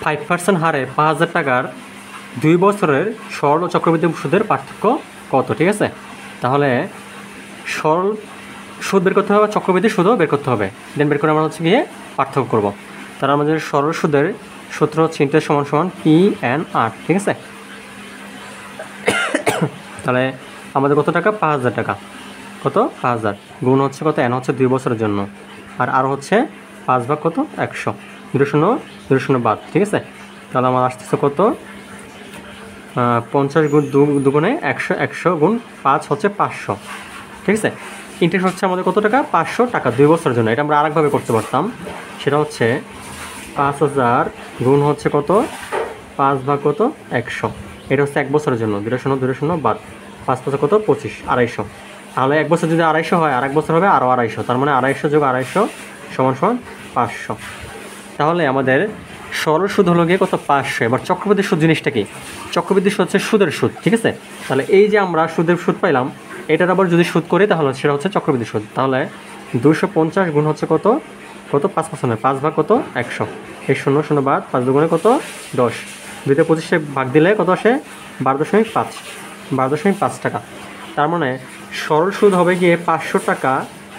5% হারে 5,000 টাকার 2 বছরের সরল ও চক্রবৃদ্ধি সুদের পার্থক্য কত? ঠিক আছে, তাহলে সরল সুদ বের করতে হবে, চক্রবৃদ্ধি সুদও বের করতে হবে। দেন বের করে আমরা হচ্ছে গিয়ে পার্থক্য করবো। তার আমাদের সরল সুদের সূত্র হচ্ছে ইন্টারেস্ট সমান সমান PNR। ঠিক আছে, তাহলে আমাদের কত টাকা? 5,000 টাকা। কত? 5,000 গুণ হচ্ছে কত? N হচ্ছে 2 বছরের জন্য, আর হচ্ছে 5 ভাগ কত? 100, 0 বাদ। ঠিক আছে, তাহলে আমার আসতেছে কত? 50 গুণ 2 দুগুণে 100, 100 গুণ 5 হচ্ছে 500। ঠিক আছে, ইন্টারেস্ট হচ্ছে আমাদের কত টাকা? 500 টাকা 2 বছরের জন্য। এটা আমরা আরেকভাবে করতে পারতাম, সেটা হচ্ছে 5,000 গুণ হচ্ছে কত? 5 ভাগ কত? 100। এটা হচ্ছে 1 বছরের জন্য, 0 বাদ 5 5 কত? 25, 250। তাহলে 1 বছর যদি 250 হয়, আর 1 বছর হবে আরও 250, তার মানে 250 যোগ 250 সমান 500। তাহলে আমাদের সরল সুদ হলো গিয়ে কত? 500। এবার চক্রবৃদ্ধি সুদ জিনিসটা কি? চক্রবৃদ্ধি সুদ হচ্ছে সুদের সুদ। ঠিক আছে, তাহলে এই যে আমরা সুদের সুদ পাইলাম, এটার আবার যদি সুদ করি তাহলে সেটা হচ্ছে চক্রবৃদ্ধি সুদ। তাহলে 250 গুণ হচ্ছে কত? 5% 5 ভাগ কত? 100। এই 0 বাদ 5 দুগুণে কত? 10, 2তে 25 ভাগ দিলে কত আসে? 12.5, 12.5 টাকা। তার মানে সরল সুদ হবে গিয়ে 500 টাকা,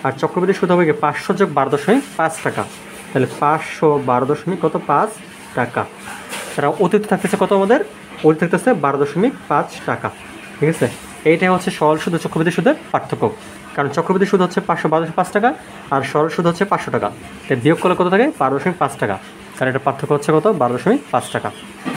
আর চক্রবৃদ্ধি সুদ হবে গিয়ে 500 যোগ 12.5 টাকা। তাহলে 512.5 টাকা। তারা অতিরিক্ত থাকতেছে কত? আমাদের অতিরিক্ত থাকতেছে 12.5 টাকা। ঠিক আছে, এইটাই হচ্ছে সরল সুদ ও চক্রবৃদ্ধি সুদের পার্থক্য। কারণ চক্রবৃদ্ধি সুদ হচ্ছে 512.5 টাকা, আর সরল সুদ হচ্ছে 500 টাকা। তাই বিয়োগ করলে কত থাকে? 12.5 টাকা। তাহলে এটা পার্থক্য হচ্ছে কত? 12.5 টাকা।